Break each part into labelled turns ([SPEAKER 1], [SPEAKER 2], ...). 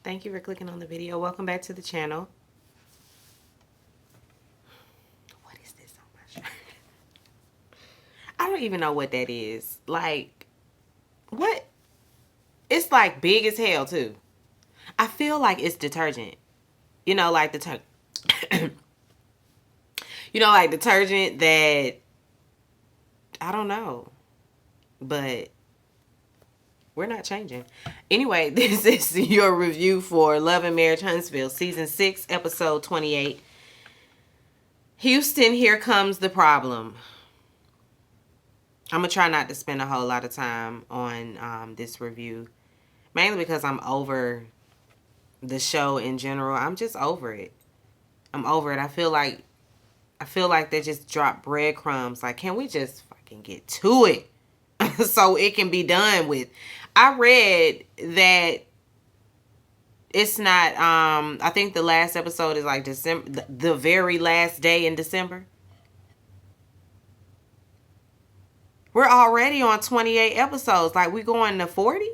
[SPEAKER 1] Thank you for clicking on the video. Welcome back to the channel. What is this on my shirt? I don't even know what that is. Like, what? It's like big as hell too. I feel like it's detergent. You know, like like detergent that, I don't know, but we're not changing. Anyway, this is your review for Love and Marriage Huntsville, Season 6, Episode 28. Houston, here comes the problem. I'm going to try not to spend a whole lot of time on this review. Mainly because I'm over the show in general. I'm just over it. I'm over it. I feel like they just dropped breadcrumbs. Like, can we just fucking get to it so it can be done with? I read that it's not, I think the last episode is like December, the very last day in December. We're already on 28 episodes. Like, we going to 40?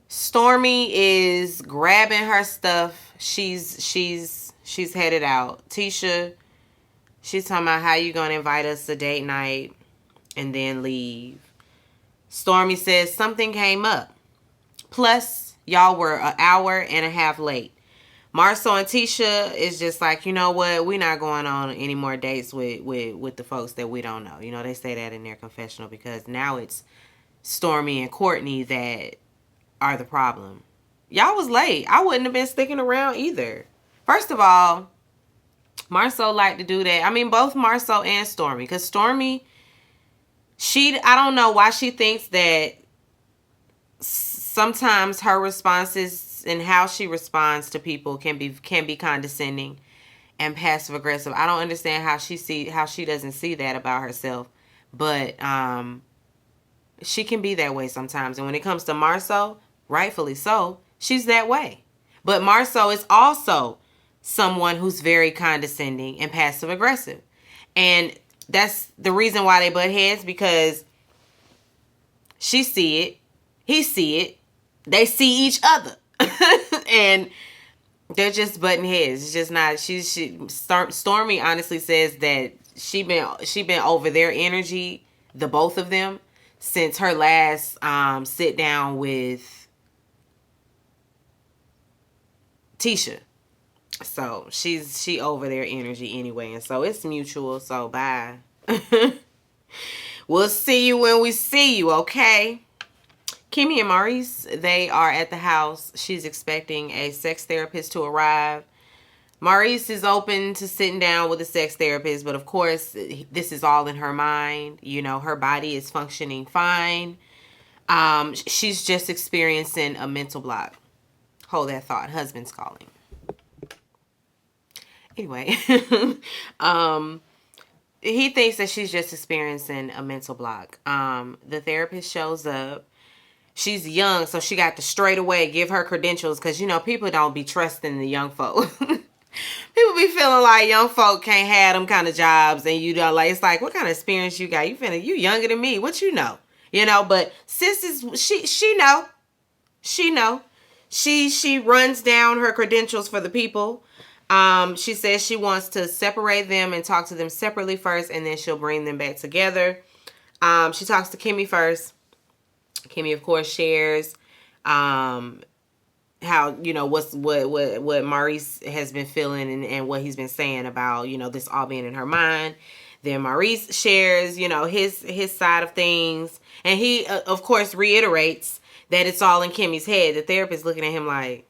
[SPEAKER 1] Stormy is grabbing her stuff. She's headed out. Tisha, she's talking about how you gonna invite us to date night and then leave. Stormy says something came up. Plus, y'all were an hour and a half late. Marcel and Tisha is just like, you know what? We're not going on any more dates with the folks that we don't know. You know, they say that in their confessional because now it's Stormy and Courtney that are the problem. Y'all was late. I wouldn't have been sticking around either. First of all, Marcel liked to do that. I mean, both Marcel and Stormy. Because Stormy, I don't know why she thinks that sometimes her responses and how she responds to people can be condescending and passive aggressive. I don't understand how she doesn't see that about herself. But she can be that way sometimes. And when it comes to Marcel, rightfully so, she's that way. But Marcel is also someone who's very condescending and passive aggressive. And that's the reason why they butt heads, because she see it, he see it, they see each other. And they're just butting heads. It's just not, Stormy honestly says that she been over their energy, the both of them, since her last sit down with Tisha. So she over their energy anyway, and so it's mutual. So bye. We'll see you when we see you, okay? Kimmy and Maurice, they are at the house. She's expecting a sex therapist to arrive. Maurice is open to sitting down with a sex therapist, but of course, this is all in her mind. You know, her body is functioning fine. She's just experiencing a mental block. Hold that thought. Husband's calling. Anyway, he thinks that she's just experiencing a mental block. The therapist shows up. She's young, so she got to straight away give her credentials because, you know, people don't be trusting the young folk. People be feeling like young folk can't have them kind of jobs, and you know, like, it's like, what kind of experience you got? You younger than me. What you know? You know, but sis is she know. She runs down her credentials for the people. She says she wants to separate them and talk to them separately first, and then she'll bring them back together. She talks to Kimmy first. Kimmy, of course, shares how, you know, what Maurice has been feeling and what he's been saying about, you know, this all being in her mind. Then Maurice shares, you know, his side of things, and he of course reiterates that it's all in Kimmy's head. The therapist looking at him like.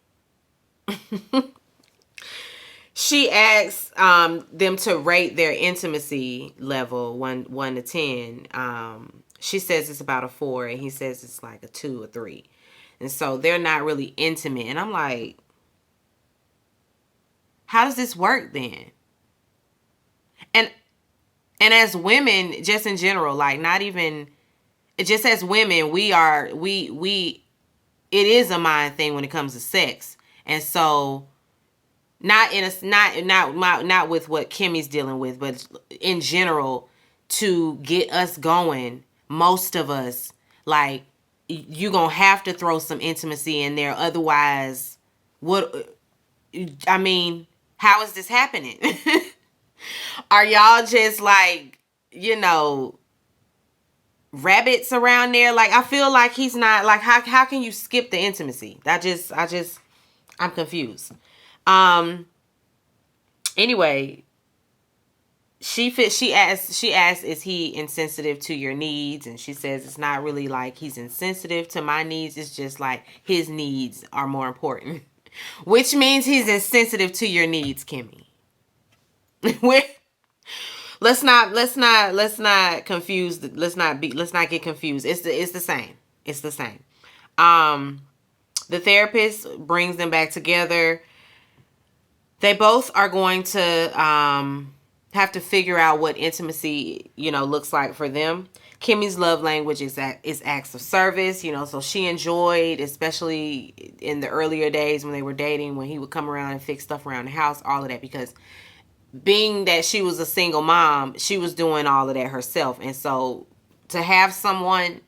[SPEAKER 1] She asks them to rate their intimacy level 1 to 10. She says it's about a 4, and he says it's like a 2 or 3. And so they're not really intimate. And I'm like, how does this work then? And as women, just in general, like, not even just as women, it is a mind thing when it comes to sex. And so not with what Kimmy's dealing with, but in general, to get us going, most of us, like, you gonna have to throw some intimacy in there. Otherwise, what, I mean, how is this happening? Are y'all just like, you know, rabbits around there? Like, I feel like he's not, like, how can you skip the intimacy? I'm confused. Um anyway, she asked, is he insensitive to your needs? And she says it's not really like he's insensitive to my needs, it's just like his needs are more important. Which means he's insensitive to your needs, Kimmy. Let's not confuse, let's not get confused. It's the same. It's the same. Um the therapist brings them back together. They both are going to have to figure out what intimacy, looks like for them. Kimmy's love language is acts of service, so she enjoyed, especially in the earlier days when they were dating, when he would come around and fix stuff around the house, all of that, because being that she was a single mom, she was doing all of that herself. And so to have someone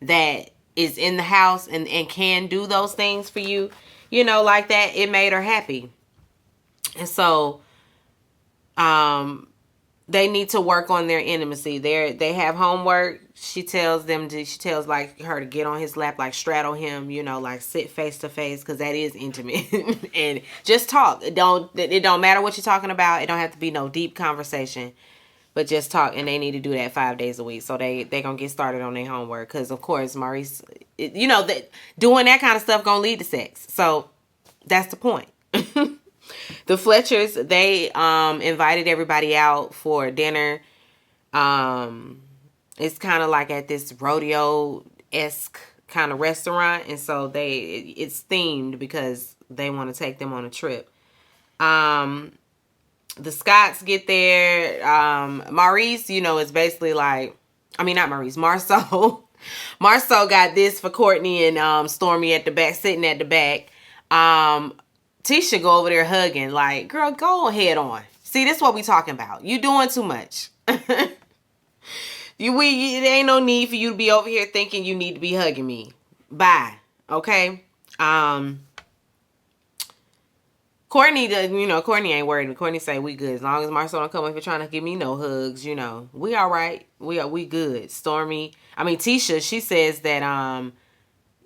[SPEAKER 1] that is in the house and can do those things for you, like that, it made her happy. And so they need to work on their intimacy. They have homework. She tells like her to get on his lap, like straddle him, like sit face to face, because that is intimate. And just talk. It don't matter what you're talking about. It don't have to be no deep conversation, but just talk. And they need to do that 5 days a week. So they gonna get started on their homework, because of course Maurice, that doing that kind of stuff gonna lead to sex. So that's the point. The Fletchers, they invited everybody out for dinner. It's kind of like at this rodeo-esque kind of restaurant, and so it's themed because they want to take them on a trip. The Scotts get there. Maurice, is basically like, I mean, not Maurice, Marceau. Marceau got this for Courtney and Stormy at the back, sitting at the back. Tisha go over there hugging, like, girl, go ahead on. See, this is what we talking about. You doing too much. There ain't no need for you to be over here thinking you need to be hugging me. Bye. Okay? Courtney Courtney ain't worried. Courtney say we good. As long as Marcel don't come up here trying to give me no hugs, we all right. We good. Tisha, she says that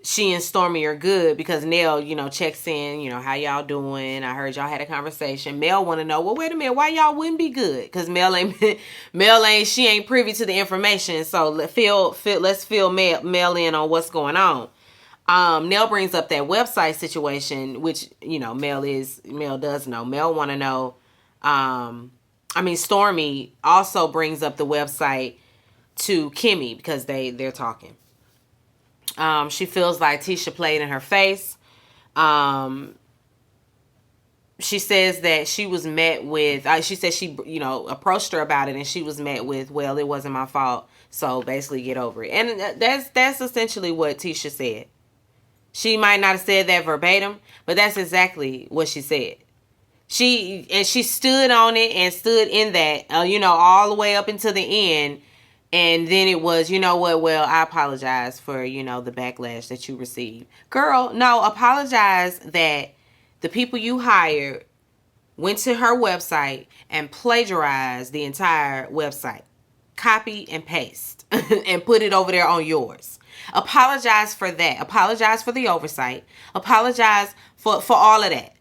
[SPEAKER 1] she and Stormy are good because Nell, checks in, how y'all doing? I heard y'all had a conversation. Mel want to know, well, wait a minute, why y'all wouldn't be good? Because she ain't privy to the information. So let's fill Mel in on what's going on. Nell brings up that website situation, which, Mel does know. Mel want to know, Stormy also brings up the website to Kimmy because they're talking. She feels like Tisha played in her face. She says that she was met with, she said she, approached her about it, and she was met with, well, it wasn't my fault, so basically get over it. And that's essentially what Tisha said. She might not have said that verbatim, but that's exactly what she said. She stood on it and stood in that, all the way up until the end. And then it was, you know what, well, I apologize for, the backlash that you received. Girl, no, apologize that the people you hired went to her website and plagiarized the entire website. Copy and paste and put it over there on yours. Apologize for that. Apologize for the oversight. Apologize for all of that.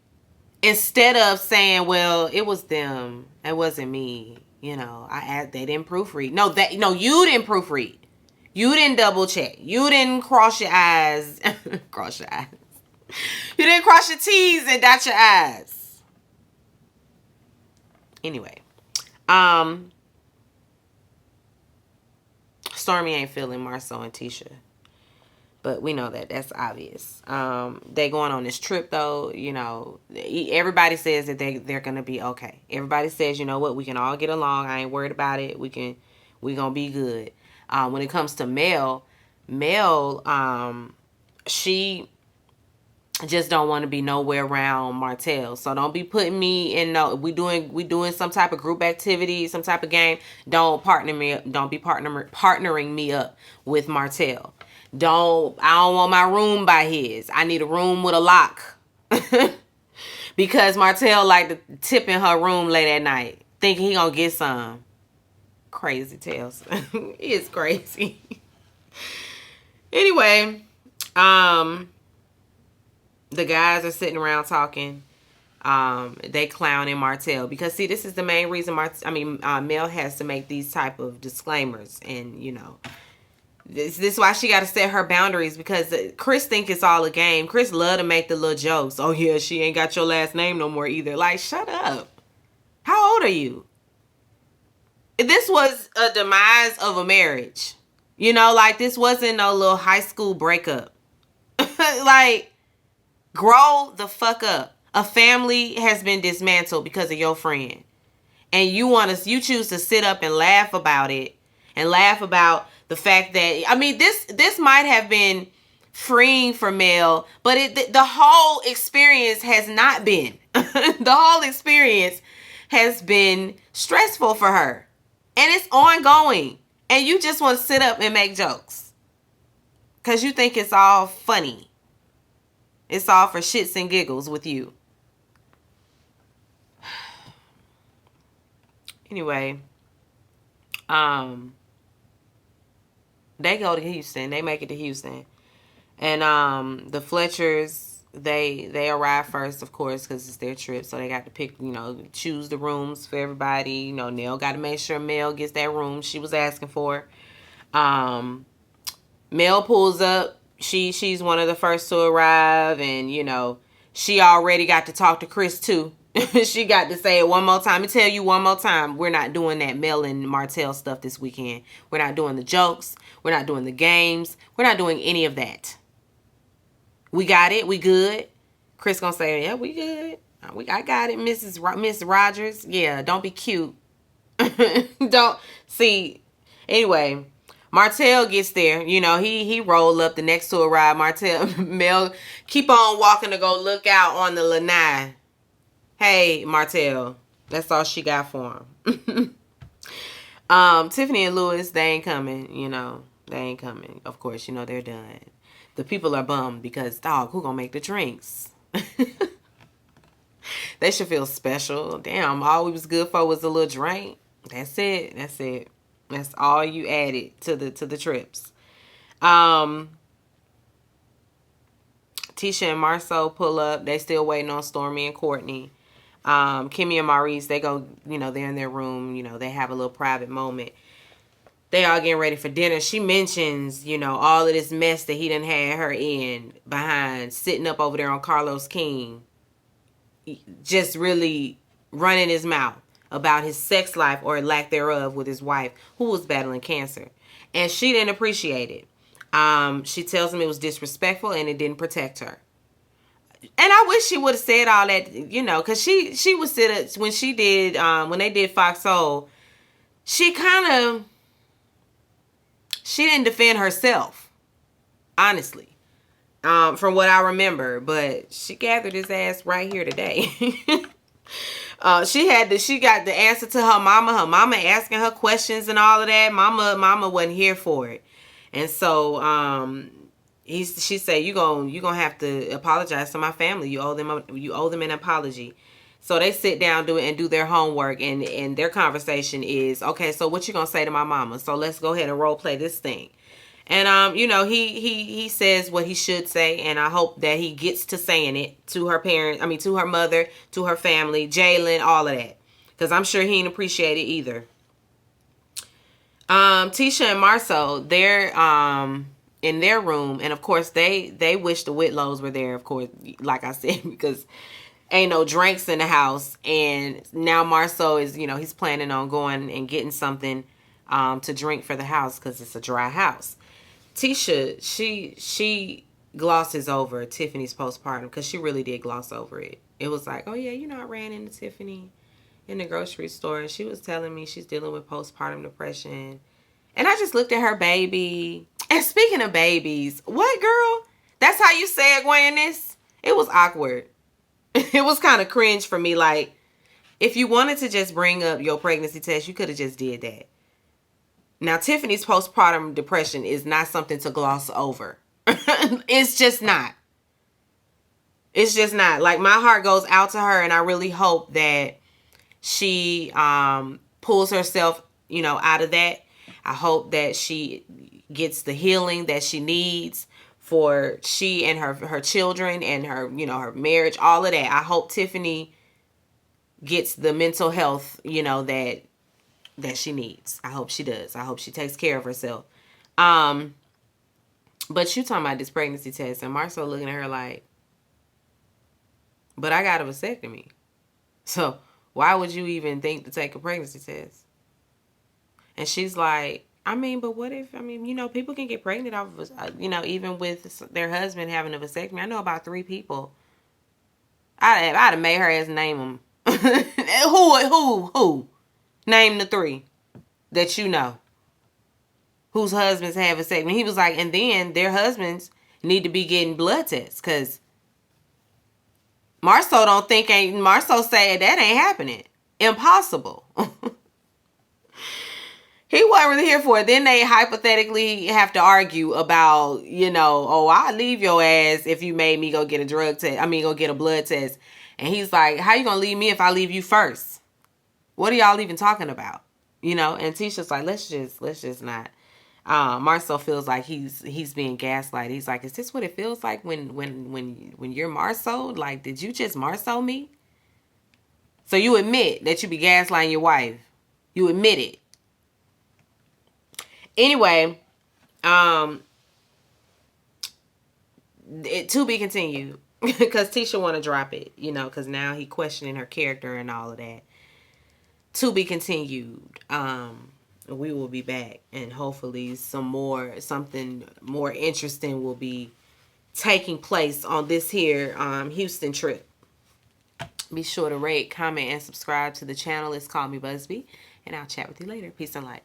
[SPEAKER 1] Instead of saying, well, it was them. It wasn't me. They didn't proofread. No, you didn't proofread. You didn't double check. You didn't cross your eyes. Cross your eyes. You didn't cross your T's and dot your I's. Anyway, Stormy ain't feeling Marceau and Tisha, but we know that's obvious. They going on this trip though. Everybody says that they're gonna be okay. Everybody says, you know what, we can all get along. I ain't worried about it. We gonna be good. When it comes to Mel, she just don't want to be nowhere around Martell. So don't be putting me in no we doing some type of group activity, some type of game. Don't be partnering me up with Martell. I don't want my room by his. I need a room with a lock. Because Martell like to tip in her room late at night, thinking he gonna get some. Crazy tales. It's crazy. Anyway, the guys are sitting around talking. They clowning Martell because see, this is the main reason Mel has to make these type of disclaimers, and you know, this is why she got to set her boundaries, because Chris think it's all a game. Chris love to make the little jokes. Oh yeah, she ain't got your last name no more either. Like, shut up. How old are you? This was a demise of a marriage. You know, like this wasn't no little high school breakup. Like, grow the fuck up. A family has been dismantled because of your friend. And you choose to sit up and laugh about it. And laugh about the fact that, I mean, this might have been freeing for Mel, but the whole experience has not been. The whole experience has been stressful for her. And it's ongoing. And you just want to sit up and make jokes. Because you think it's all funny. It's all for shits and giggles with you. Anyway, they go to Houston. They make it to Houston. And the Fletchers, they arrive first, of course, because it's their trip. So they got to pick, choose the rooms for everybody. Nell got to make sure Mel gets that room she was asking for. Mel pulls up. She's one of the first to arrive. And, she already got to talk to Chris, too. She got to say it one more time. And tell you one more time, we're not doing that Mel and Martell stuff this weekend. We're not doing the jokes. We're not doing the games. We're not doing any of that. We got it. We good. Chris gonna say, yeah, we good. I got it, Miss Rogers. Yeah, don't be cute. Don't see. Anyway, Martell gets there. He roll up the next to a ride. Mel keep on walking to go look out on the lanai. Hey, Martell. That's all she got for him. Tiffany and Lewis, they ain't coming. They ain't coming. Of course, they're done. The people are bummed because, dog, who gonna make the drinks? They should feel special. Damn, all we was good for was a little drink. That's it. That's all you added to the trips. Tisha and Marceau pull up. They still waiting on Stormy and Courtney. Kimmy and Maurice, they go, they're in their room. They have a little private moment. They all getting ready for dinner. She mentions, all of this mess that he done had her in behind, sitting up over there on Carlos King, just really running his mouth about his sex life or lack thereof with his wife, who was battling cancer. And she didn't appreciate it. She tells him it was disrespectful and it didn't protect her. And I wish she would have said all that, because she was when she did, when they did Fox Soul, she didn't defend herself, honestly, from what I remember. But she gathered his ass right here today. She got the answer to her mama. Her mama asking her questions and all of that. Mama wasn't here for it, and so she said, "You gonna have to apologize to my family. You owe them an apology." So they sit down, do their homework, and their conversation is, okay, so what you gonna say to my mama? So let's go ahead and role play this thing. And he says what he should say, and I hope that he gets to saying it to her parents, to her mother, to her family, Jalen, all of that. Because I'm sure he didn't appreciate it either. Tisha and Marceau, they're in their room, and of course they wish the Whitlows were there, of course, like I said, because ain't no drinks in the house. And now Marceau is, he's planning on going and getting something to drink for the house because it's a dry house. Tisha, she glosses over Tiffany's postpartum because she really did gloss over it. It was like, oh yeah, I ran into Tiffany in the grocery store and she was telling me she's dealing with postpartum depression. And I just looked at her baby. And speaking of babies, what, girl? That's how you segue in this? It was awkward. It was kind of cringe for me. Like, if you wanted to just bring up your pregnancy test, you could have just did that. Now, Tiffany's postpartum depression is not something to gloss over. It's just not. It's just not. Like, my heart goes out to her, and I really hope that she pulls herself, out of that. I hope that she gets the healing that she needs for she and her children and her, her marriage, all of that. I hope Tiffany gets the mental health, that she needs. I hope she does. I hope she takes care of herself. But you talking about this pregnancy test, and Marcel looking at her like, but I got a vasectomy. So why would you even think to take a pregnancy test? And she's like, I mean, but what if, people can get pregnant off of, even with their husband having a vasectomy. I know about 3 people. I'd have made her ass name them. Who? Name the 3 that you know whose husbands have a vasectomy. He was like, and then their husbands need to be getting blood tests, because Marceau said that ain't happening. Impossible. He wasn't really here for it. Then they hypothetically have to argue about, I'll leave your ass if you made me go get a go get a blood test. And he's like, how you gonna leave me if I leave you first? What are y'all even talking about? And Tisha's like, let's just not. Marcel feels like he's being gaslighted. He's like, is this what it feels like when you're Marcel? Like, did you just Marcel me? So you admit that you be gaslighting your wife. You admit it. Anyway, to be continued, because Tisha want to drop it, because now he questioning her character and all of that. To be continued. We will be back, and hopefully something more interesting will be taking place on this here Houston trip. Be sure to rate, comment, and subscribe to the channel. It's Call Me Busby, and I'll chat with you later. Peace and light.